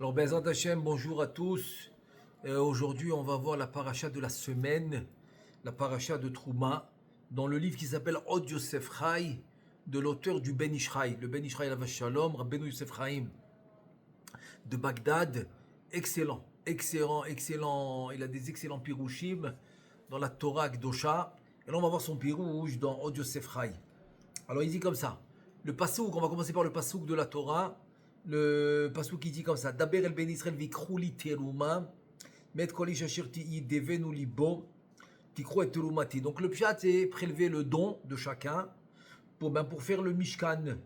Alors, Bezat Hashem, bonjour à tous. Aujourd'hui, on va voir la paracha de la semaine, la paracha de Trouma, dans le livre qui s'appelle Od Yosef Chai, de l'auteur du Ben Ishraï. Le Ben Ishraï Alav Shalom, Rabbeinu Yosef Chaim de Bagdad. Excellent, excellent, excellent. Il a des excellents pirouchim dans la Torah Gdosha. Et là, on va voir son pirouche dans Od Yosef Chai. Alors, il dit comme ça. Le pasouk, on va commencer par le pasouk de la Torah. Le pasouk qui dit comme ça. Daber el ben Israël vikrouli teruma, met kolish asher ti'i devenu libo, tikrou et terumati. Donc le pshat, c'est prélever le don de chacun pour faire le mishkan.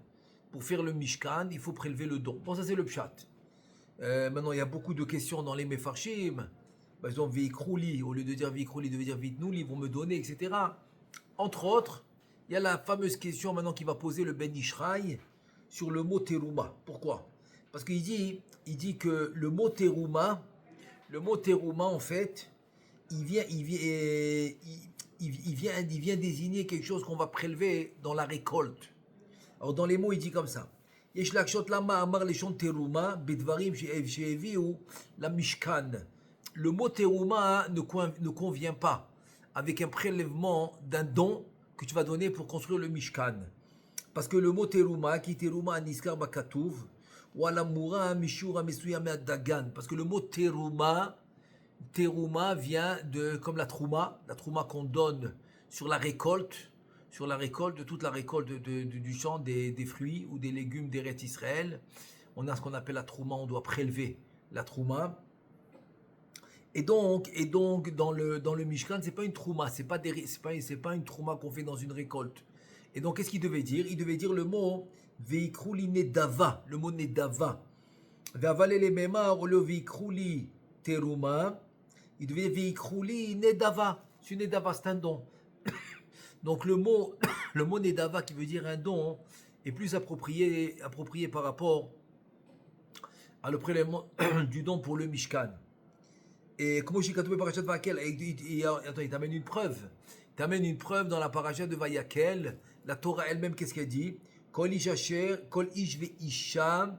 Pour faire le mishkan, il faut prélever le don. Bon, ça c'est le pshat. Maintenant, il y a beaucoup de questions dans les mefarshim. Par exemple, vikrouli, au lieu de dire vikrouli, de dire vitnouli, ils vont me donner, etc. Entre autres, il y a la fameuse question maintenant qui va poser le Ben Ishraï sur le mot terouma. Pourquoi? Parce qu'il dit que le mot terouma en fait, il vient désigner quelque chose qu'on va prélever dans la récolte. Alors dans les mots, il dit comme ça. Yesh lakshot lama amar leshon terouma bedvarim she'eviu la mishkan. Le mot terouma ne convient pas avec un prélèvement d'un don que tu vas donner pour construire le mishkan. Parce que le mot terouma, qui terouma aniskar bakatouv, ou alamura mishura mesuyame dagan. Parce que le mot terouma vient de, comme la trouma qu'on donne sur la récolte, de toute la récolte du champ des fruits ou des légumes d'Eretz Israël. On a ce qu'on appelle la trouma, on doit prélever la trouma. Et donc dans le Mishkan, c'est pas une trouma, c'est pas une trouma qu'on fait dans une récolte. Et donc qu'est-ce qu'il devait dire? Il devait dire le mot veikrouli nedava, le mot nedava. Ve'avale le memar ou le veikrouli teruma. Il devait dire veikrouli nedava. C'est nedava, c'est un don. Donc le mot nedava qui veut dire un don est plus approprié par rapport à le prélèvement du don pour le Mishkan. Et comment j'ai katoué parachat de Vayakel, attends, il t'amène une preuve. Il t'amène une preuve dans la parachat de Vayakel. La Torah elle-même, qu'est-ce qu'elle dit? Kol ish asher, kol ish ve'isha,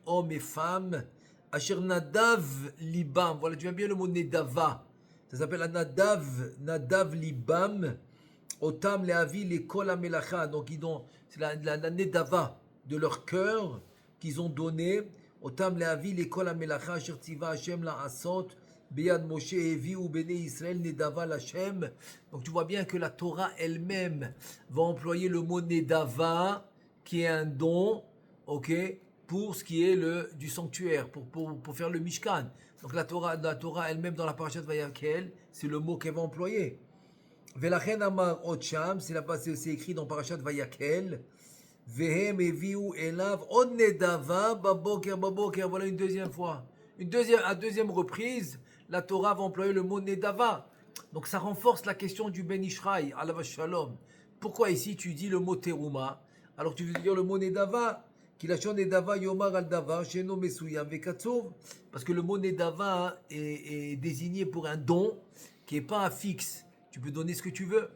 hommes et femmes, asher nadav libam. Voilà, tu vois bien le mot nedava. Ça s'appelle nadav libam, otam leavi le kol amelacha. Donc c'est la nedava de leur cœur qu'ils ont donné. Otam leavi l'école amelacha asher tiva Hashem la'asot beyad Moshe evi ou bnei Israël nedava l'Hashem. Donc tu vois bien que la Torah elle-même va employer le mot nedava qui est un don, ok, pour ce qui est du sanctuaire, pour faire le Mishkan. Donc la Torah elle-même dans la parashat Vayakel, c'est le mot qu'elle va employer. Velachen amar otcham, c'est écrit dans parashat Vayakel. Vehem eviu elav od nedava baboker. Voilà une deuxième fois. À deuxième reprise, la Torah va employer le mot nedava. Donc ça renforce la question du Ben Ishraï, alav shalom. Pourquoi ici tu dis le mot terouma alors tu veux dire le mot nedava? Kilachon nedava yomar al davar sheno mesuyam vekatsov. Parce que le mot nedava est désigné pour un don qui n'est pas un fixe. Tu peux donner ce que tu veux.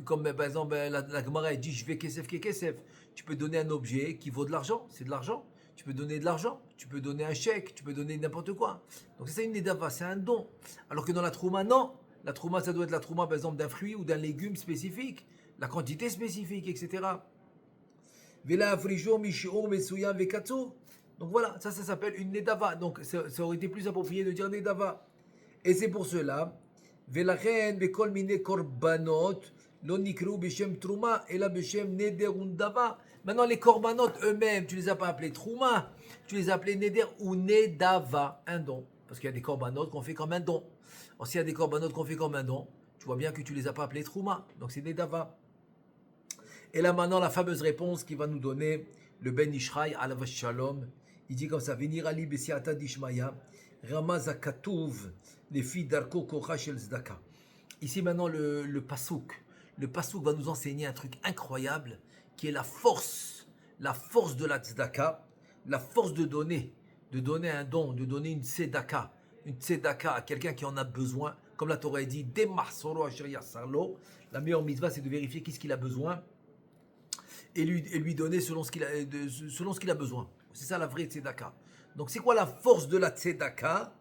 Comme par exemple la Gemara dit je vais kesef ke kesef. Tu peux donner un objet qui vaut de l'argent, c'est de l'argent. Tu peux donner de l'argent, tu peux donner un chèque, tu peux donner n'importe quoi. Donc c'est ça une nedava, c'est un don. Alors que dans la trouma, non. La trouma, ça doit être la trouma par exemple d'un fruit ou d'un légume spécifique, la quantité spécifique, etc. Vela afrijo mishio mesuyam vekatsu. Donc voilà, ça s'appelle une nedava. Donc ça aurait été plus approprié de dire nedava. Et c'est pour cela, velachen bekol mine korbanot. L'onikru b'shem trouma et la b'shem neder undava. Maintenant les korbanot eux-mêmes, tu les as pas appelés trouma, tu les as appelés neder ou nedava, un don. Parce qu'il y a des korbanot qu'on fait comme un don. Alors s'il y a des korbanot qu'on fait comme un don, tu vois bien que tu les as pas appelés trouma, donc c'est nedava. Et là maintenant la fameuse réponse qui va nous donner le Ben Ishraï alav shalom. Il dit comme ça, venir ali b'siata dishmaya, ramaz akatuv les filles d'arko kocha shel zdaka. Ici maintenant le pasouk. Le pasouk va nous enseigner un truc incroyable qui est la force de la tzedaka, la force de donner un don, de donner une tzedaka à quelqu'un qui en a besoin. Comme la Torah dit, la meilleure mitzvah c'est de vérifier qu'est-ce qu'il a besoin et lui donner selon ce qu'il a besoin. C'est ça la vraie tzedaka. Donc c'est quoi la force de la tzedaka?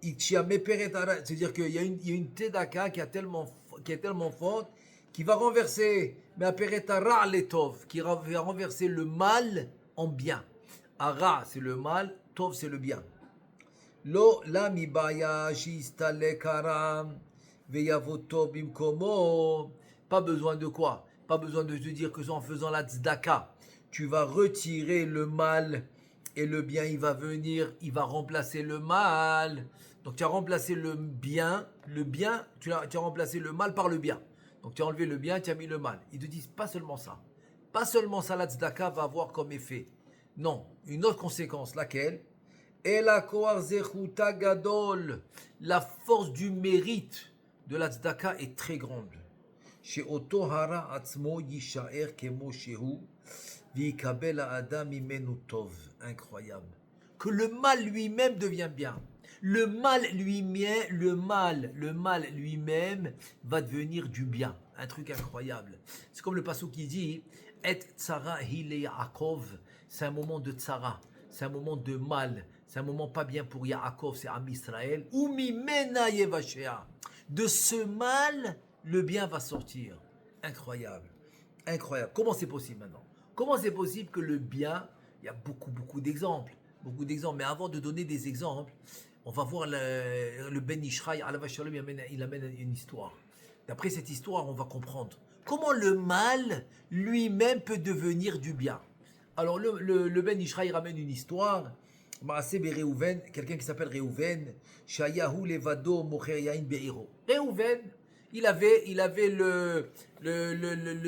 C'est-à-dire qu'il y a une tzedaka qui est tellement forte qui va renverser, qui va renverser le mal en bien. Ara, c'est le mal, tov, c'est le bien. Lo la mibaya shistale karam veyavoto bimkomo. Pas besoin de quoi? Pas besoin de te dire que en faisant la tzedaka, tu vas retirer le mal et le bien, il va venir, il va remplacer le mal. Donc tu as remplacé le bien, tu as remplacé le mal par le bien. Donc tu as enlevé le bien, tu as mis le mal. Ils te disent pas seulement ça. Pas seulement ça, la tzedaka va avoir comme effet. Non, une autre conséquence, laquelle? La force du mérite de la tzedaka est très grande. Incroyable. Que le mal lui-même devient bien. Le mal lui-même va devenir du bien. Un truc incroyable. C'est comme le passouk qui dit Et tsara hile Yaakov. C'est un moment de tsara. C'est un moment de mal. C'est un moment pas bien pour Yaakov, c'est Am Israël. Ou mimena yevashea. De ce mal, le bien va sortir. Incroyable. Incroyable. Comment c'est possible maintenant? Comment c'est possible que le bien, il y a beaucoup d'exemples. Beaucoup d'exemples. Mais avant de donner des exemples, on va voir le Ben Ishraï, alav shalom, il amène une histoire. D'après cette histoire, on va comprendre comment le mal lui-même peut devenir du bien. Alors le Ben Ishraï ramène une histoire. Maaseh Réhouven, quelqu'un qui s'appelle Réhouven, Shayahu Levado Mocher Yain Be'iro. Réhouven, il avait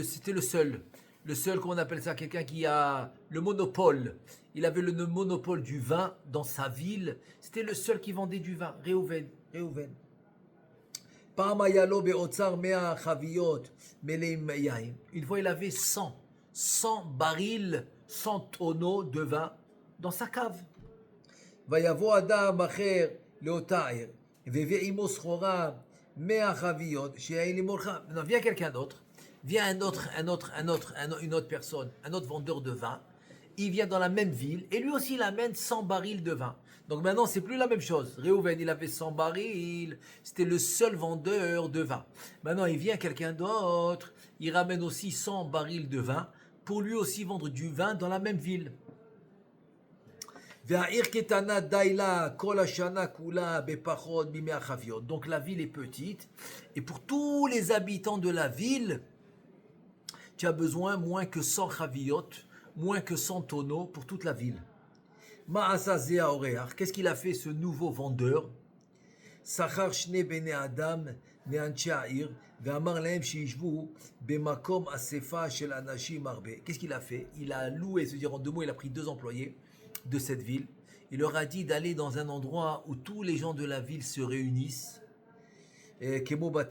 c'était le seul, comment on appelle ça, quelqu'un qui a le monopole. Il avait le monopole du vin dans sa ville. C'était le seul qui vendait du vin. Réhouven. Une fois, il avait 100 barils, 100 tonneaux de vin dans sa cave. ויבוא אדם אחר לאותה עיר, והביא עמו סחורה 100 חביות, שיהיה למורך. Non, vient quelqu'un d'autre, vient une autre personne, un autre vendeur de vin, il vient dans la même ville, et lui aussi il amène 100 barils de vin. Donc maintenant, c'est plus la même chose. Réhouven, il avait 100 barils, c'était le seul vendeur de vin. Maintenant, il vient quelqu'un d'autre, il ramène aussi 100 barils de vin, pour lui aussi vendre du vin dans la même ville. Donc la ville est petite et pour tous les habitants de la ville, tu as besoin moins que 100 chaviyot, moins que 100 tonneaux pour toute la ville. Qu'est-ce qu'il a fait ce nouveau vendeur? Qu'est-ce qu'il a fait? Il a loué, c'est-à-dire en 2 mots, il a pris 2 employés de cette ville. Il leur a dit d'aller dans un endroit où tous les gens de la ville se réunissent. Comme par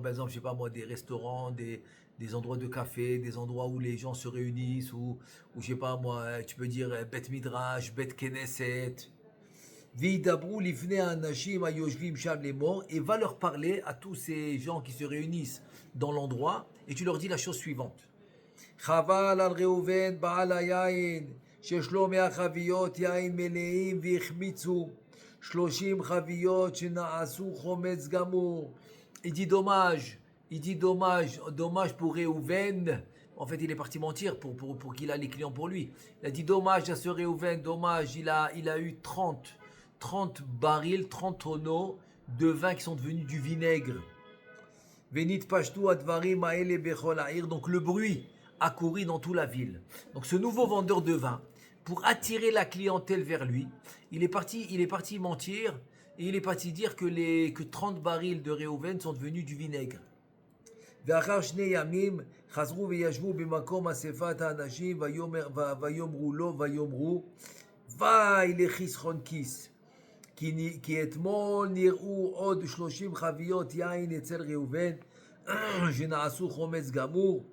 exemple, je sais pas moi, des restaurants, des endroits de café, des endroits où les gens se réunissent, ou je sais pas moi, tu peux dire Bet Midrash, Bet Knesset. Et va leur parler à tous ces gens qui se réunissent dans l'endroit, et tu leur dis la chose suivante. חבל על ראובן בעל היין שיש לו 100 חביות יין מלאים והחמיצו 30 חביות שנעשו חומץ גמור. Il dit dommage pour Réhouven. En fait, il est parti mentir pour qu'il a les clients pour lui. Il a dit dommage à ce Réhouven, dommage, il a eu 30 barils, 30 tonneaux de vin qui sont devenus du vinaigre. Venit pashtu advarim aele bechol ha'ir. Donc le bruit a couru dans toute la ville. Donc ce nouveau vendeur de vin, pour attirer la clientèle vers lui, il est parti mentir et il est parti dire que 30 barils de Réhouven sont devenus du vinaigre. ואחר 2 ימים חזרו וישבו במקום אספת האנשים ויאמרו לו ויאמרו וואי לחסכון כיס כי אתמול נראו עוד 30 חביות יין אצל ראובן שנעשו חומץ גמור.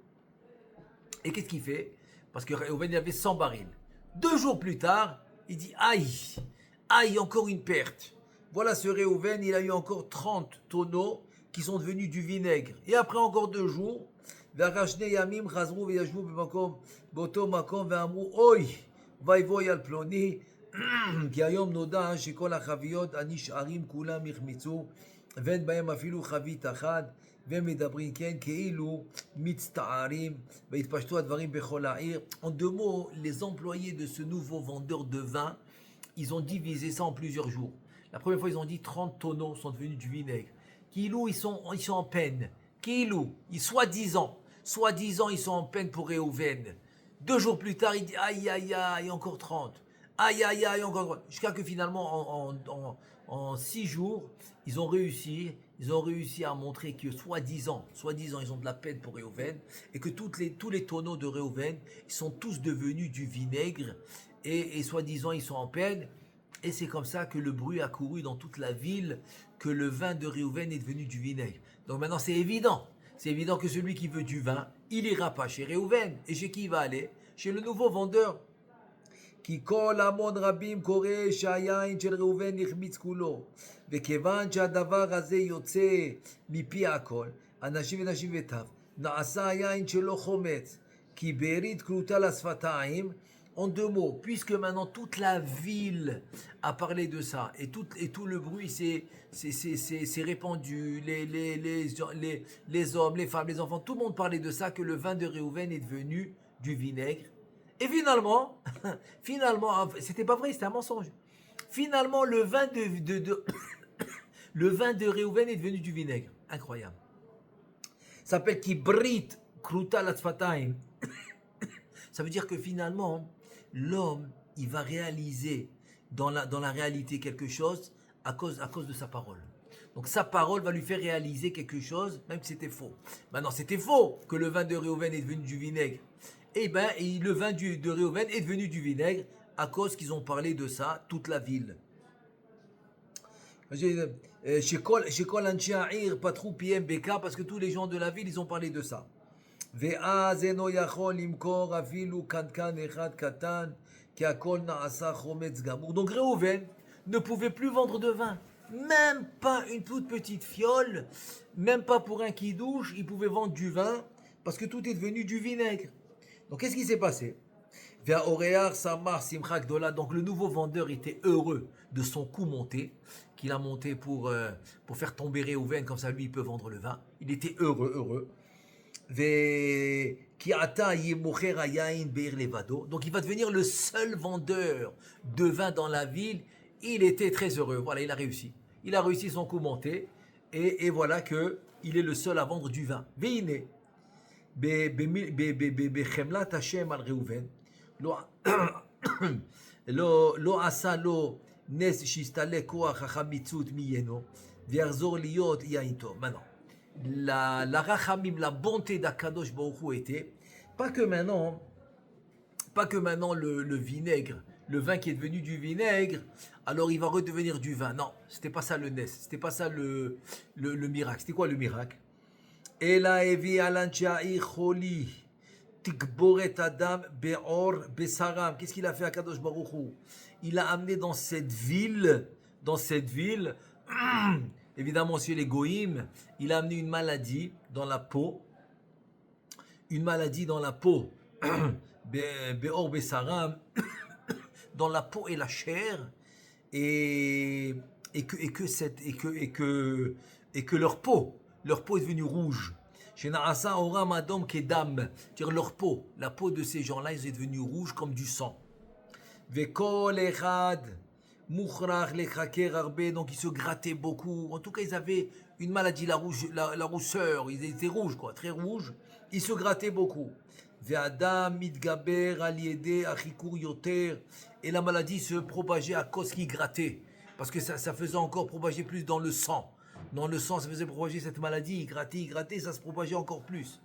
Et qu'est-ce qu'il fait? Parce que Réhouven il avait 100 barils. 2 jours plus tard, il dit aïe, encore une perte. Voilà ce Réhouven, il a eu encore 30 tonneaux qui sont devenus du vinaigre. Et après encore 2 jours, ואחר שני ימים חזרו וישבו באותו מקום ואמרו אוי ויבואי על פלוני כי היום נודע שכל החביות הנשארים כולם החמיצו ואין בהם אפילו חבית אחת והם מדברים כן כאילו מצטערים והתפשטו הדברים בכל העיר. En deux mots, les employés de ce nouveau vendeur de vin, ils ont divisé ça en plusieurs jours. La première fois, ils ont dit 30 tonneaux sont devenus du vinaigre. Kilou, ils sont en peine. Kilou, soi-disant, ils sont en peine pour Réhouven. 2 jours plus tard, il dit aïe, aïe, aïe, encore 30. Aïe, aïe, aïe, encore 30. Jusqu'à que finalement, en 6 jours, ils ont réussi à montrer que soi-disant, ils ont de la peine pour Réhouven et que tous les tonneaux de Réhouven, ils sont tous devenus du vinaigre et soi-disant, ils sont en peine. Et c'est comme ça que le bruit a couru dans toute la ville que le vin de Réhouven est devenu du vinaigre. Donc maintenant, c'est évident. C'est évident que celui qui veut du vin, il ira pas chez Réhouven. Et chez qui il va aller? Chez le nouveau vendeur. כי כל המון רבים קורא שהיין של ראובן החמיץ כולו, וכיוון שהדבר הזה יוצא מפי הכל, אנשים ונשים וטף, נעשה היין שלא חומץ, כי בארית כרותה לשפתיים. En 2 mots, puisque maintenant toute la ville a parlé de ça et tout le bruit s'est répandu, les hommes, les femmes, les enfants, tout le monde parlait de ça, que le vin de Réhouven est devenu du vinaigre. Et finalement, c'était pas vrai, c'était un mensonge. Finalement, le vin le vin de Réhouven est devenu du vinaigre. Incroyable. Ça s'appelle Kibrit Kruta Latzfataim. Ça veut dire que finalement, l'homme, il va réaliser dans la réalité quelque chose à cause de sa parole. Donc sa parole va lui faire réaliser quelque chose, même si c'était faux. Maintenant, c'était faux que le vin de Réhouven est devenu du vinaigre. Eh bien, le vin de Réhouven est devenu du vinaigre à cause qu'ils ont parlé de ça, toute la ville. שכל אנשי העיר פתחו פיהם בקע, parce que tous les gens de la ville, ils ont parlé de ça. ואז אינו יכול למכור אפילו קנקן אחד קטן, כי הכל נעשה חומץ גמור. Donc Réhouven ne pouvait plus vendre de vin, même pas une toute petite fiole, même pas pour un kidouche, il pouvait vendre du vin, parce que tout est devenu du vinaigre. Donc qu'est-ce qui s'est passé? Donc le nouveau vendeur était heureux de son coup monté, qu'il a monté pour faire tomber Réhouven, comme ça lui il peut vendre le vin. Il était heureux. Donc il va devenir le seul vendeur de vin dans la ville. Il était très heureux. Voilà, il a réussi. Il a réussi son coup monté. Et voilà que il est le seul à vendre du vin. Veine. בחמלת השם על ראובן, לא עשה לו נס שיסתלק כוח החמיצות מיינו ויחזור להיות יין טוב. Maintenant, la rachamim, la bonté d'Akadosh Baruch Hu était pas que maintenant le vinaigre, le vin qui est devenu du vinaigre, alors il va redevenir du vin. Non, c'était pas ça le nes, c'était pas ça le miracle. C'était quoi le miracle? אלא הביא על אנשי העיר חולי, תגבורת אדם בעור בשרם. Qu'est-ce qu'il a fait à Kadosh Baruch Hu? Il a amené dans cette ville, évidemment chez les Goïm, il a amené une maladie dans la peau, בעור בשרם, dans la peau et la chair, et que leur peau est devenue rouge. Chez Naasa Oram Adom Kedam, c'est-à-dire leur peau, la peau de ces gens-là, ils est devenue rouge comme du sang. Vekol Echad, Mukhrach Lechaker Arbe, donc ils se grattaient beaucoup. En tout cas, ils avaient une maladie, la rousseur, ils étaient rouges, quoi, très rouges. Ils se grattaient beaucoup. Ve'adam Mitgaber Aliede Achikur Yoter, et la maladie se propageait à cause qu'ils grattaient, parce que ça faisait encore propager plus dans le sang. Dans le sang, ça faisait propager cette maladie, il grattait, ça se propageait encore plus.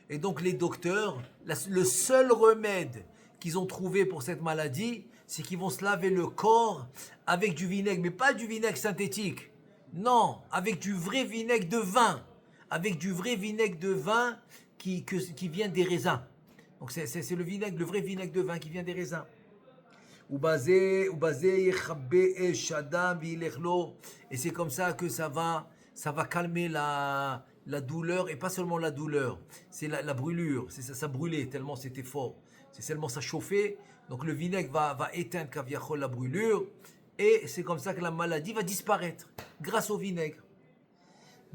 Et donc les docteurs, le seul remède qu'ils ont trouvé pour cette maladie, c'est qu'ils vont se laver le corps avec du vinaigre, mais pas du vinaigre synthétique. Non, avec du vrai vinaigre de vin. Avec du vrai vinaigre de vin qui vient des raisins. Donc c'est le vinaigre, le vrai vinaigre de vin qui vient des raisins. Et c'est comme ça que ça va calmer la douleur, et pas seulement la douleur, c'est la brûlure, ça brûlait tellement c'était fort, c'est tellement ça chauffait, donc le vinaigre va éteindre kaviachol la brûlure, et c'est comme ça que la maladie va disparaître, grâce au vinaigre.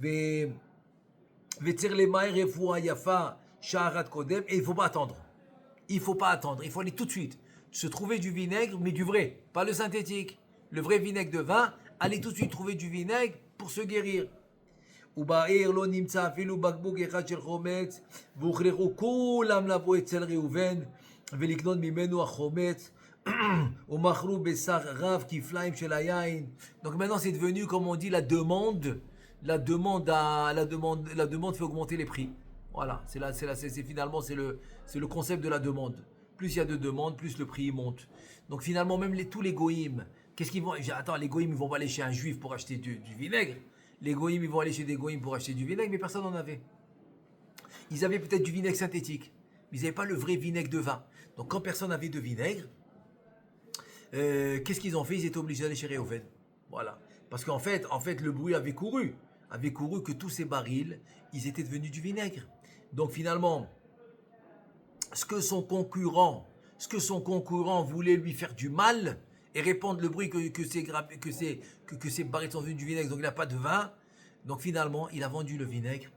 Et il ne faut pas attendre. Il faut pas attendre, il faut aller tout de suite. Se trouver du vinaigre, mais du vrai, pas le synthétique. Le vrai vinaigre de vin, allez tout de suite trouver du vinaigre pour se guérir. ובעיר לא נמצא אפילו בקבוק אחד של חומץ, והוכרחו כולם לבוא אצל ראובן ולקנות ממנו החומץ, ומכרו בסך רב כפליים של היין. Donc maintenant c'est devenu, comme on dit, la demande fait augmenter les prix. Voilà, finalement c'est le concept de la demande. Plus il y a de demandes, plus le prix monte. Donc finalement même tous les goïms, qu'est-ce qu'ils vont... Attends, les goïms ils vont pas aller chez un juif pour acheter du vinaigre. Les goïms ils vont aller chez des goïms pour acheter du vinaigre, mais personne n'en avait. Ils avaient peut-être du vinaigre synthétique, mais ils n'avaient pas le vrai vinaigre de vin. Donc quand personne n'avait de vinaigre, qu'est-ce qu'ils ont fait? Ils étaient obligés d'aller chez Réhouven. Voilà. Parce qu'en fait, le bruit avait couru que tous ces barils, ils étaient devenus du vinaigre. Donc finalement, ce que son concurrent voulait lui faire du mal et répandre le bruit que ces barils sont devenus du vinaigre, donc il n'a pas de vin. Donc finalement, il a vendu le vinaigre.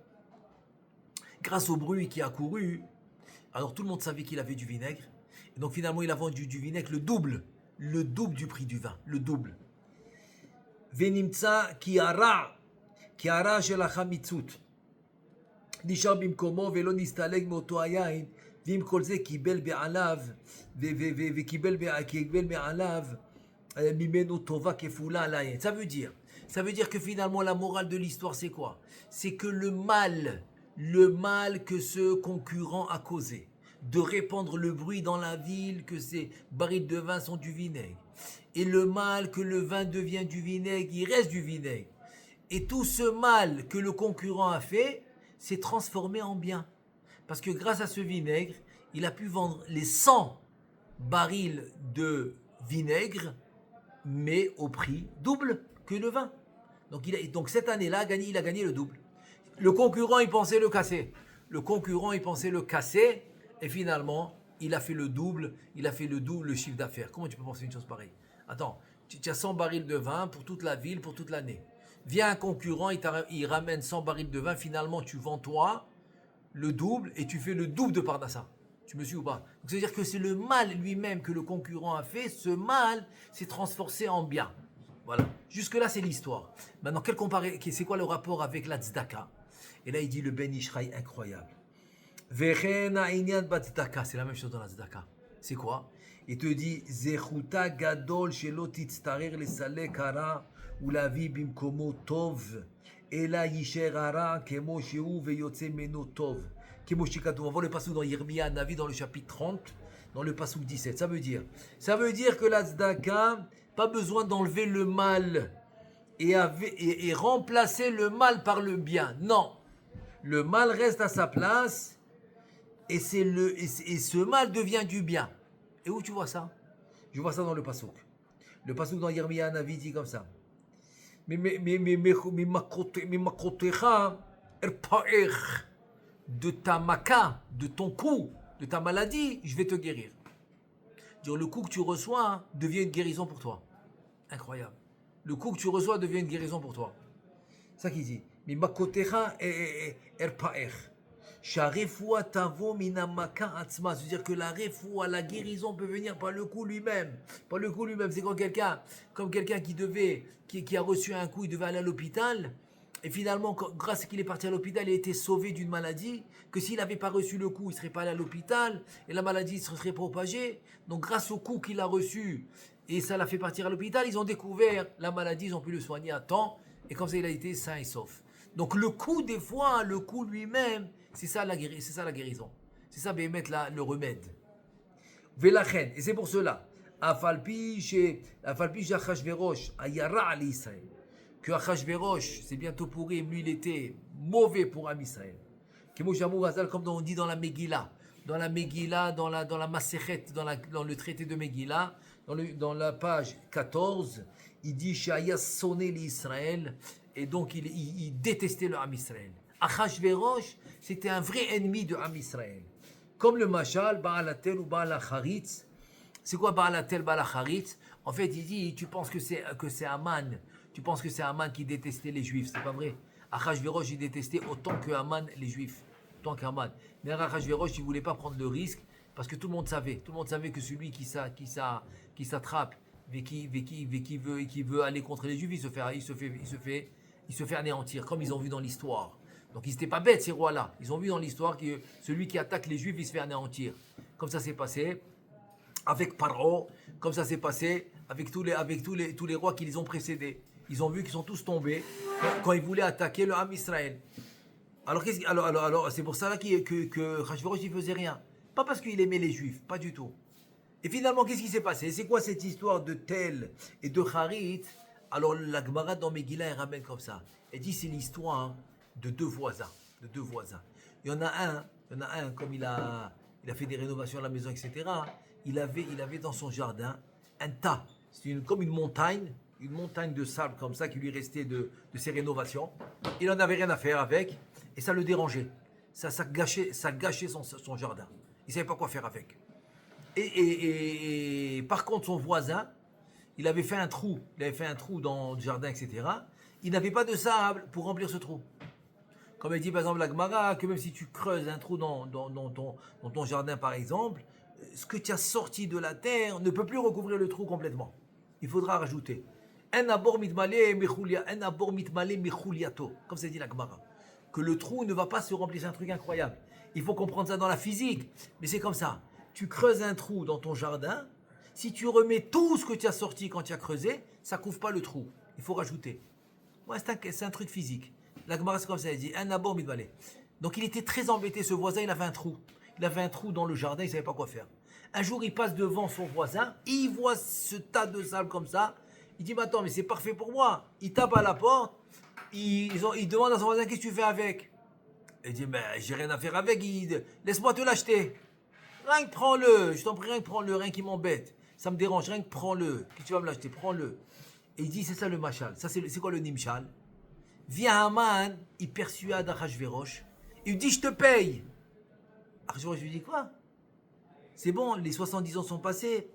Grâce au bruit qui a couru, alors tout le monde savait qu'il avait du vinaigre. Et donc finalement, il a vendu du vinaigre le double du prix du vin, le double. ונמצא כי הרע של החמיצות נשאר במקומו ולא נסתלק מאותו היין, ועם כל זה קיבל מעליו ממנו טובה כפולה על היין. Ça veut dire que finalement la morale de l'histoire c'est quoi? C'est que le mal que ce concurrent a causé, de répandre le bruit dans la ville que ces barils de vin sont du vinaigre, et le mal que le vin devient du vinaigre, il reste du vinaigre. Et tout ce mal que le concurrent a fait s'est transformé en bien. Parce que grâce à ce vinaigre, il a pu vendre les 100 barils de vinaigre, mais au prix double que le vin. Donc cette année-là, il a gagné le double. Le concurrent, il pensait le casser. Et finalement, il a fait le double le chiffre d'affaires. Comment tu peux penser une chose pareille? Attends, tu as 100 barils de vin pour toute la ville, pour toute l'année. Vient un concurrent, il ramène 100 barils de vin, finalement tu vends toi le double et tu fais le double de Parnassa. Tu me suis ou pas? Donc c'est-à-dire que c'est le mal lui-même que le concurrent a fait, ce mal s'est transformé en bien. Voilà, jusque-là c'est l'histoire. Maintenant, c'est quoi le rapport avec la tzedaka? Et là il dit le Ben Ishraï incroyable. C'est la même chose dans la tzedaka. C'est quoi? Il te dit Zechuta gadol shelo titztarer lesalek hara ulavi bimkomo tov ela yisher hara kemo sheu veyotze meno tov kemo shikatu. On voit le passouk dans Yirmiya Navi dans le chapitre 30, dans le passouk 17. Ça veut dire que la tzedaka, pas besoin d'enlever le mal et remplacer le mal par le bien. Non, le mal reste à sa place et ce mal devient du bien. Et où tu vois ça? Je vois ça dans le passouk. Le passouk dans Yirmiya Navi dit comme ça. De ta maka, de ton coup, de ta maladie, je vais te guérir. Dire le coup que tu reçois devient une guérison pour toi. Incroyable. Le coup que tu reçois devient une guérison pour toi. C'est ça qu'il dit. C'est-à-dire que la refoua, la guérison peut venir par le coup lui-même. Par le coup lui-même, c'est comme quelqu'un qui a reçu un coup, il devait aller à l'hôpital, et finalement, grâce à qu'il est parti à l'hôpital, il a été sauvé d'une maladie, que s'il n'avait pas reçu le coup, il ne serait pas allé à l'hôpital, et la maladie se serait propagée. Donc grâce au coup qu'il a reçu, et ça l'a fait partir à l'hôpital, ils ont découvert la maladie, ils ont pu le soigner à temps, et comme ça il a été sain et sauf. Donc le coup, des fois, le coup lui-même, c'est ça la guérison. C'est ça, le remède. Velachen, et c'est pour cela, que Achashverosh, c'est bientôt pour lui, il était mauvais pour Am Israël. Comme on dit dans la Megillah, dans la Masechet, dans le traité de Megillah, dans la page 14, il dit Shaya sonné l'Israël, et donc il détestait le Ham Israël. Achashverosh, c'était un vrai ennemi de Ham Israël. Comme le Mashal, Baalatel ou Baalacharitz. C'est quoi Baalatel, Baalacharitz? En fait, il dit tu penses que c'est Haman. Tu penses que c'est Haman qui détestait les Juifs. C'est pas vrai. Achashverosh, il détestait autant que Haman les Juifs. Autant qu'Haman. Mais Achashverosh, il ne voulait pas prendre le risque. Parce que tout le monde savait que celui qui s'attrape et qui veut aller contre les Juifs, il se fait anéantir, comme ils ont vu dans l'histoire. Donc ils n'étaient pas bêtes ces rois-là. Ils ont vu dans l'histoire que celui qui attaque les Juifs, il se fait anéantir. Comme ça s'est passé avec Paro, comme ça s'est passé avec tous les rois qui les ont précédés. Ils ont vu qu'ils sont tous tombés quand ils voulaient attaquer le Ham Israël. Alors c'est pour ça là que Achashverosh ne faisait rien. Pas parce qu'il aimait les Juifs, pas du tout. Et finalement, qu'est-ce qui s'est passé? C'est quoi cette histoire de Tel et de Harit? Alors la Gemara dans Megillah, elle ramène comme ça. Elle dit c'est l'histoire de deux voisins. Il y en a un comme il a fait des rénovations à la maison, etc. Il avait dans son jardin un tas. C'est comme une montagne de sable comme ça qui lui restait de ses rénovations. Il n'en avait rien à faire avec et ça le dérangeait. Ça gâchait son jardin. Il ne savait pas quoi faire avec. Et par contre, son voisin, il avait fait un trou dans le jardin, etc. Il n'avait pas de sable pour remplir ce trou. Comme elle dit par exemple la Gemara, que même si tu creuses un trou dans ton jardin par exemple, ce que tu as sorti de la terre ne peut plus recouvrir le trou complètement. Il faudra rajouter. Un abor mitmale mechouliato, comme ça dit la Gemara. Que le trou ne va pas se remplir, c'est un truc incroyable. Il faut comprendre ça dans la physique, mais c'est comme ça. Tu creuses un trou dans ton jardin, si tu remets tout ce que tu as sorti quand tu as creusé, ça ne couvre pas le trou. Il faut rajouter. Ouais, c'est un truc physique. La Gemara, c'est comme ça, elle dit un abor mitmale. Donc il était très embêté, ce voisin, il avait un trou. Il avait un trou dans le jardin, il ne savait pas quoi faire. Un jour, il passe devant son voisin, il voit ce tas de sable comme ça. Il dit, mais attends, mais c'est parfait pour moi. Il tape à la porte, il demande à son voisin, qu'est-ce que tu fais avec? Il dit, mais j'ai rien à faire avec, laisse-moi te l'acheter. Rien que prends-le, je t'en prie, rien que prends-le, rien qui m'embête. Ça me dérange, rien que prends-le. Qu'est-ce que tu vas me l'acheter? Prends-le. Et il dit, c'est ça le mashal. Ça, c'est quoi le nimshal? Vient Haman, il persuade Achashverosh. Il lui dit, je te paye. Achashverosh lui dit, quoi? C'est bon, les 70 ans sont passés.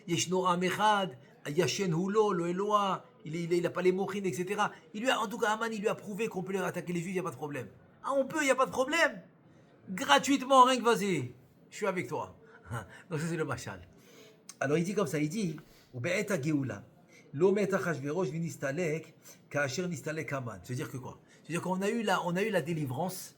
Yeshno Amechad, Yashen Hulo, lo Eloa, il n'a pas les mochines, etc. En tout cas, Haman, il lui a prouvé qu'on peut les attaquer les Juifs, il n'y a pas de problème. Ah, on peut, il n'y a pas de problème. Gratuitement, rien que vas-y. Je suis avec toi. Donc ça, c'est le mashal. Alors il dit comme ça, il dit, Ube'eta Geoula, Lomet Achashverosh vinistalek, Kaasher nistalek Haman. C'est-à-dire que quoi? C'est-à-dire qu'on a eu la délivrance.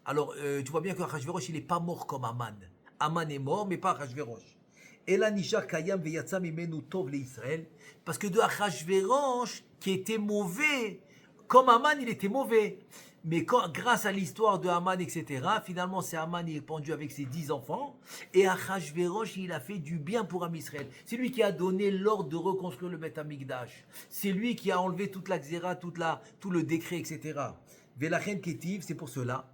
Alors, tu vois bien que Achashverosh, il n'est pas mort comme Haman. Haman est mort, mais pas Achashverosh. Et là, Nishar Kayam veyatsa mimenu tov le Israël. Parce que de Achashverosh, qui était mauvais, comme Haman, il était mauvais. Mais grâce à l'histoire de Haman, etc., finalement, c'est Haman, il est pendu avec ses 10 enfants. Et Achashverosh, il a fait du bien pour Am Israël. C'est lui qui a donné l'ordre de reconstruire le Beth Amikdash. C'est lui qui a enlevé toute la xéra, tout le décret, etc. Velachen Ketiv, c'est pour cela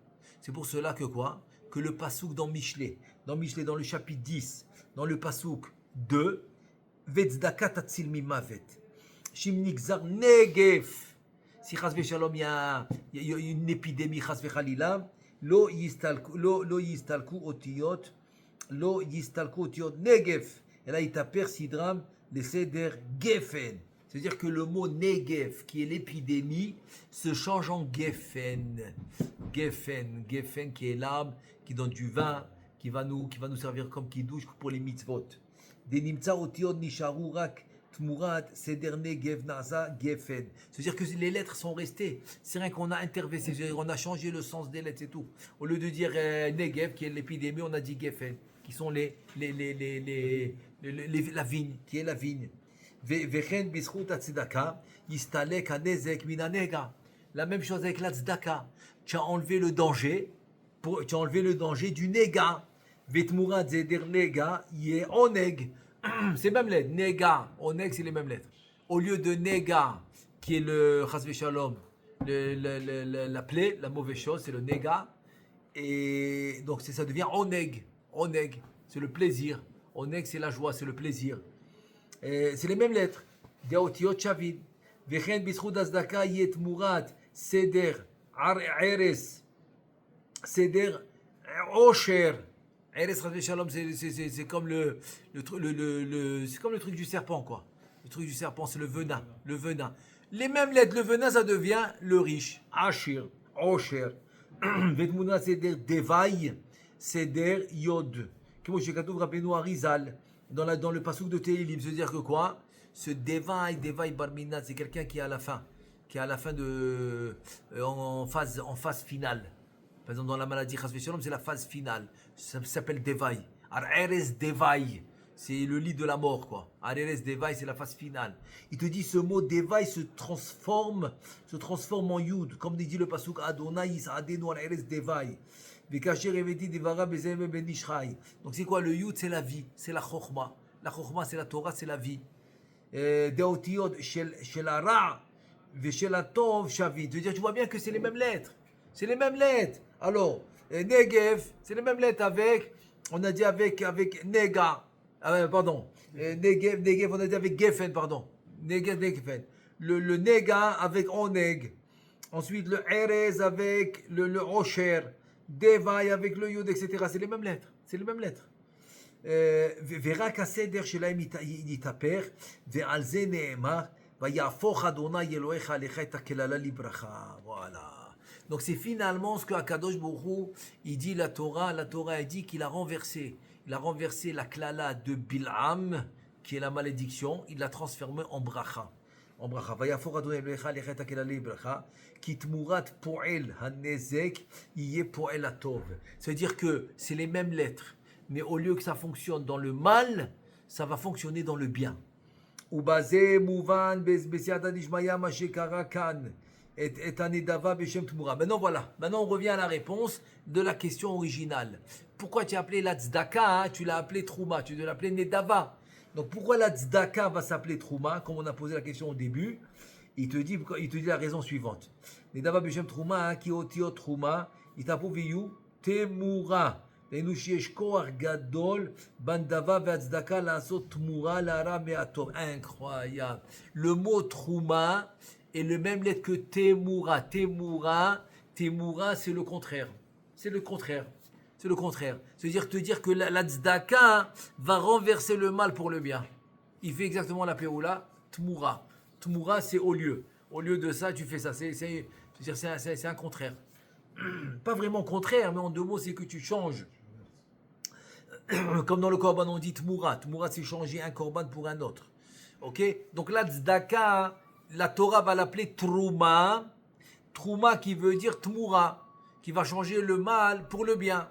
que quoi? Que le pasouk dans Michelet, dans le chapitre 10, dans le pasouk 2, Vetzdaka tatzil mimavet, Shimnik zar negev. Si chas v'shalom, il y a une épidémie, chas v'chalila, lo yistalku otiyot negev. Et là, il t'appelle sidram le seder gefen. C'est-à-dire que le mot Negev, qui est l'épidémie, se change en Gefen. Gefen qui est l'arbre qui donne du vin, qui va nous servir comme kiddush pour les mitzvot. Des nimtza otiot nisharu rak tmurat seder Negev naza Gefen. C'est-à-dire que les lettres sont restées. C'est rien qu'on a interversé, on a changé le sens des lettres, c'est tout. Au lieu de dire Negev, qui est l'épidémie, on a dit Gefen, qui sont la vigne, qui est la vigne. La même chose avec la tzedaka. Tu as enlevé le danger du nega. Vetmurat zeder nega, yé oneg. C'est même lettre. Nega, oneg, c'est les mêmes lettres. Au lieu de nega, qui est le chas v'shalom, la plaie, la mauvaise chose, c'est le nega. Et donc ça devient oneg. Oneg, c'est le plaisir. Oneg, c'est la joie, c'est le plaisir. C'est les mêmes lettres. Deotiot Shavid. Vechen Bisrud Azdaka Yet Murat Seder Eres Seder Osher. Eres Radvé Shalom, c'est comme c'est comme le truc du serpent, quoi. Le truc du serpent, c'est le venin. Le venin. Les mêmes lettres, le venin, ça devient le riche. Ashir, Osher. Vetmuna Seder Devai, Seder Yod. Comme je Katouf Rabbeinu Arizal, dans le passouk de Tehillim, se dire que quoi? Ce Devai Barminat, c'est quelqu'un qui est à la fin. Qui est à la fin en phase finale. Par exemple, dans la maladie Chas v'Shalom, c'est la phase finale. Ça s'appelle Devai. Ar-Eres Devai, c'est le lit de la mort, quoi. Ar-Eres Devai, c'est la phase finale. Il te dit, ce mot Devai se transforme en Yud. Comme dit le pasuk Adonai Yis'adenu Ar-Eres Devai. V'kasher eveti devara bezem ben ishchai. Donc c'est quoi le Yud? C'est la vie, c'est la Chokhma. La Chokhma, c'est la Torah, c'est la vie. Deotiot shel Ara v'shel Atov Shavi. Tu veux dire, tu vois bien que c'est les mêmes lettres. C'est les mêmes lettres. Alors, Negev, c'est les mêmes lettres avec, on a dit avec Nega, pardon, Negev, on a dit avec Geffen, pardon, Negev. Le Nega avec Oneg. Ensuite, le Erez avec le Osher, Devai avec le Yud, etc. C'est les mêmes lettres. C'est les mêmes lettres. ורק הסדר שלהם יתהפך, ועל זה נאמר, ויהפוך אדוני אלוהיך עליך את הקללה לברכה. Voilà. Donc c'est finalement ce que Akadosh Baruch Hu, il dit la Torah elle dit qu'il a renversé. Il a renversé la klala de Bil'am, qui est la malédiction, il l'a transformée en bracha. En bracha. ויהפוך אדוני אלוהיך עליך את הקללה לברכה, כי תמורת פועל הנזק יהיה פועל הטוב. C'est-à-dire que c'est les mêmes lettres. Mais au lieu que ça fonctionne dans le mal, ça va fonctionner dans le bien. ובזה מובן בסייעתא דשמיא מה שקרה כאן את הנדבה בשם תמורה. Maintenant voilà, maintenant on revient à la réponse de la question originale. Pourquoi tu as appelé la tzedaka, tu l'as appelé trouma, tu dois l'appeler nedava. Donc pourquoi la tzedaka va s'appeler trouma, comme on a posé la question au début? Il te dit la raison suivante. Nedava בשם תרומה, כי אותיות תרומה יתהפכו ויהיו תמורה. Incroyable. Le mot trouma est le même lettre que temura. Temura, c'est le contraire. C'est le contraire. C'est-à-dire te dire que la tzedaka va renverser le mal pour le bien. Il fait exactement la péoula, tmura. Tmura, c'est au lieu. Au lieu de ça, tu fais ça. C'est un contraire. Pas vraiment contraire, mais en deux mots, c'est que tu changes. Comme dans le korban, on dit tmura. Tmura, c'est changer un korban pour un autre. Ok? Donc là, tzedaka, la Torah va l'appeler trouma. Trouma qui veut dire tmura, qui va changer le mal pour le bien.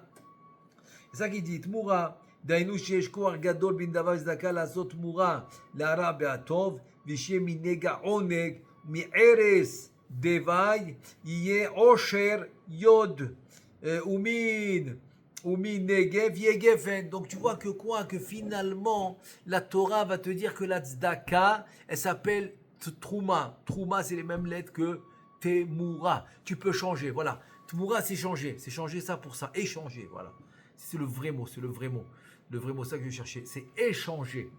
C'est ça qu'il dit, tmura. דהיינו שיש כוח גדול בין דבר צדקה לעשות תמורה להרע והטוב, ושיהיה מנגע עונג, מערש דווי, יהיה עושר יוד, ומין נגב יהיה גפן. Donc tu vois que quoi? Que finalement la Torah va te dire que la tzedaka, elle s'appelle trouma. Trouma, c'est les mêmes lettres que temura. Tu peux changer, voilà. Tmura, c'est changer ça pour ça, échanger, voilà. C'est le vrai mot, Le vrai mot, ça que je cherchais, c'est échanger.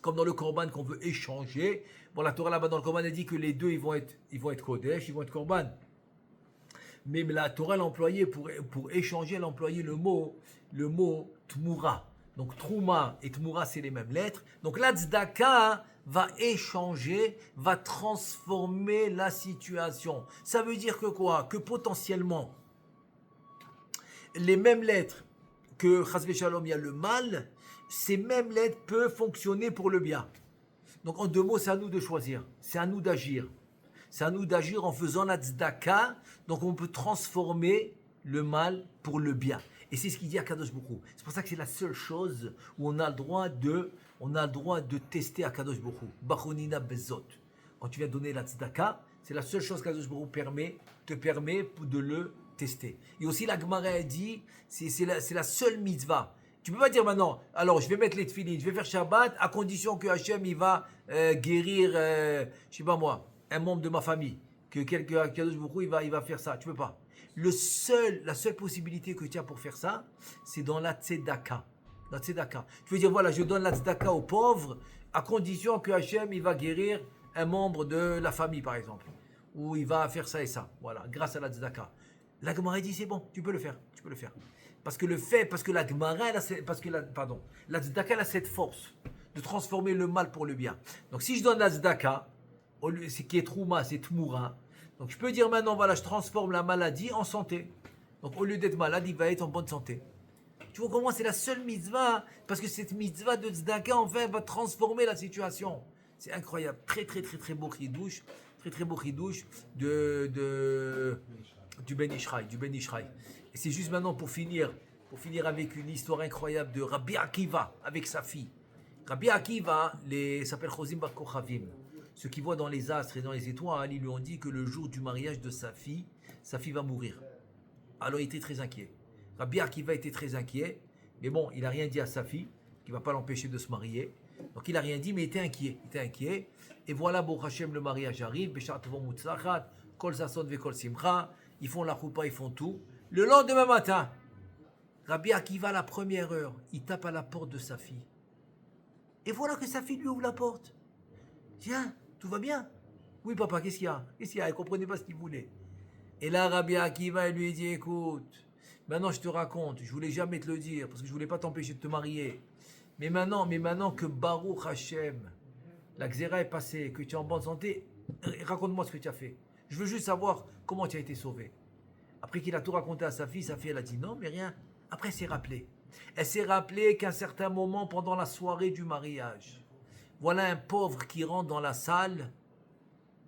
Comme dans le korban qu'on veut échanger. Bon, la Torah là-bas dans le korban, elle dit que les deux, ils vont être kodesh, ils vont être korban. Mais la Torah l'a employé pour échanger, elle a employé le mot tmura. Donc trouma et tmura, c'est les mêmes lettres. Donc la tzedaka va échanger, va transformer la situation. Ça veut dire que quoi? Que potentiellement, les mêmes lettres que Chas v'Shalom, il y a le mal, ces mêmes lettres peuvent fonctionner pour le bien. Donc en deux mots, c'est à nous de choisir, c'est à nous d'agir. C'est à nous d'agir en faisant la tzedaka, donc on peut transformer le mal pour le bien. Et c'est ce qu'il dit à Kadosh Baruch Hu. C'est pour ça que c'est la seule chose où on a le droit de tester à Kadosh Baruch Hu. Bachonina bezot. Quand tu viens donner la tzedaka, c'est la seule chose que Kadosh Baruch Hu te permet de le tester. Et aussi la Gemara a dit, c'est la seule mitzvah. Tu peux pas dire maintenant, alors je vais mettre les tefillin, je vais faire Shabbat, à condition que Hachem il va guérir, je sais pas moi, un membre de ma famille, que Kadosh Baruch Hu, il va faire ça. Tu peux pas. La seule possibilité que tu as pour faire ça, c'est dans la tzedaka. la tzedaka. Tu veux dire, voilà, je donne la tzedaka aux pauvres, à condition que Hachem, il va guérir un membre de la famille, par exemple. Ou il va faire ça et ça. Voilà, grâce à la tzedaka. La Gemara dit, c'est bon, tu peux le faire. Tu peux le faire. Parce que la Gemara, la tzedaka, elle a cette force de transformer le mal pour le bien. Donc, si je donne la tzedaka, c'est qui est trouma, c'est tmoura. Donc, je peux dire maintenant, voilà, je transforme la maladie en santé. Donc, au lieu d'être malade, il va être en bonne santé. Tu vois comment c'est la seule mitzvah, parce que cette mitzvah de tzedaka, enfin, va transformer la situation. C'est incroyable. Très, très, très, très beau chidouche. Très, très beau chidouche du Ben Ishraï. Et c'est juste maintenant pour finir avec une histoire incroyable de Rabbi Akiva avec sa fille. Rabbi Akiva s'appelle Chozim Bar Kochavim. Ceux qui voient dans les astres et dans les étoiles, ils lui ont dit que le jour du mariage de sa fille va mourir. Alors il était très inquiet. Rabbi Akiva était très inquiet, mais bon, il n'a rien dit à sa fille, qui ne va pas l'empêcher de se marier. Donc il n'a rien dit, mais il était inquiet. Et voilà, Baruch Hashem, le mariage arrive, Beshar Tovon Mutzlachat, Kol Sasson Vekol Simcha, ils font la choupa, ils font tout. Le lendemain matin, Rabbi Akiva, à la première heure, il tape à la porte de sa fille. Et voilà que sa fille lui ouvre la porte. Tiens, tout va bien? Oui, papa, qu'est-ce qu'il y a? Elle ne comprenait pas ce qu'il voulait. Et là, Rabbi Akiva, il lui dit, écoute, maintenant je te raconte, je voulais jamais te le dire, parce que je voulais pas t'empêcher de te marier. Mais maintenant que Baruch Hashem, la Xéra est passée, que tu es en bonne santé, raconte-moi ce que tu as fait. Je veux juste savoir comment tu as été sauvé. Après qu'il a tout raconté à sa fille, elle a dit non, mais rien. Après, elle s'est rappelée. Elle s'est rappelée qu'à un certain moment, pendant la soirée du mariage, voilà un pauvre qui rentre dans la salle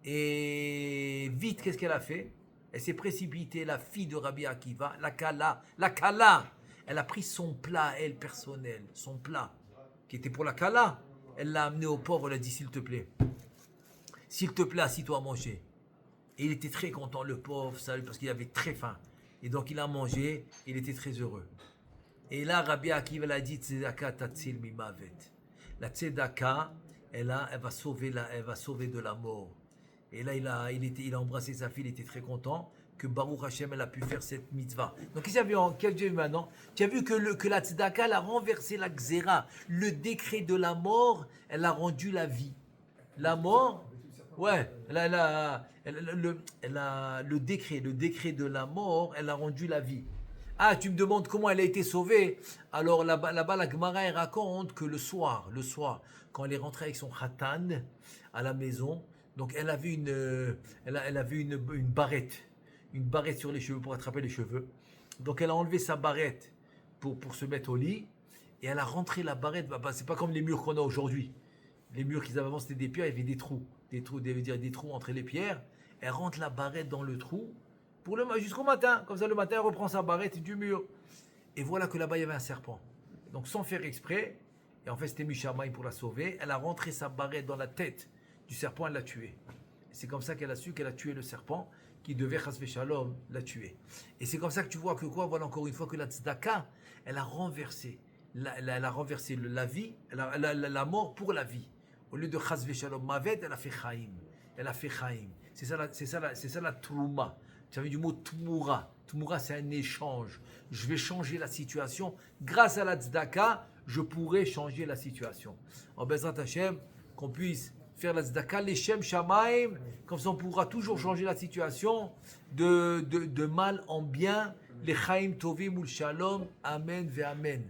et vite, qu'est-ce qu'elle a fait? Elle s'est précipitée, la fille de Rabbi Akiva, la Kala. Elle a pris son plat, elle, personnel, son plat, qui était pour la Kala. Elle l'a amené au pauvre, elle a dit, s'il te plaît, assis-toi à manger. Et il était très content, le pauvre, parce qu'il avait très faim. Et donc, il a mangé, il était très heureux. Et là, Rabbi Akiva a dit, Tzedaka tatzil mimavet. La Tzedaka, elle va sauver de la mort. Et là, il a embrassé sa fille, il était très content que Baruch Hashem, elle a pu faire cette mitzvah. Donc, qu'est-ce que tu as vu maintenant? Tu as vu que la tzedaka, elle a renversé la xéra. Le décret de la mort, elle a rendu la vie. La mort, ouais, le décret de la mort, elle a rendu la vie. Ah, tu me demandes comment elle a été sauvée? Alors là-bas, la Gemara, elle raconte que le soir, quand elle est rentrée avec son khatan à la maison, donc elle avait une barrette sur les cheveux pour attraper les cheveux. Donc elle a enlevé sa barrette pour se mettre au lit et elle a rentré la barrette. C'est pas comme les murs qu'on a aujourd'hui. Les murs qu'ils avaient avant, c'était des pierres, il y avait des trous, des trous entre les pierres. Elle rentre la barrette dans le trou jusqu'au matin. Comme ça, le matin, elle reprend sa barrette du mur. Et voilà que là-bas, il y avait un serpent. Donc sans faire exprès, et en fait c'était Mishamaï pour la sauver, elle a rentré sa barrette dans la tête du serpent, elle l'a tué. Et c'est comme ça qu'elle a su qu'elle a tué le serpent qui devait, chasvé shalom, la tuer. Et c'est comme ça que tu vois que voilà encore une fois que la tzedaka, elle a renversé la vie, la mort pour la vie. Au lieu de chasvé shalom mavet, elle a fait chaim. C'est ça la trouma. Tu as vu du mot tmoura. Tmoura, c'est un échange. Je vais changer la situation. Grâce à la tzedaka, je pourrai changer la situation. En Bezrat Hashem, qu'on puisse faire la tzedaka, les shem shamaim, comme ça on pourra toujours changer la situation de mal en bien. Les chaim tovim ul shalom. Amen ve amen.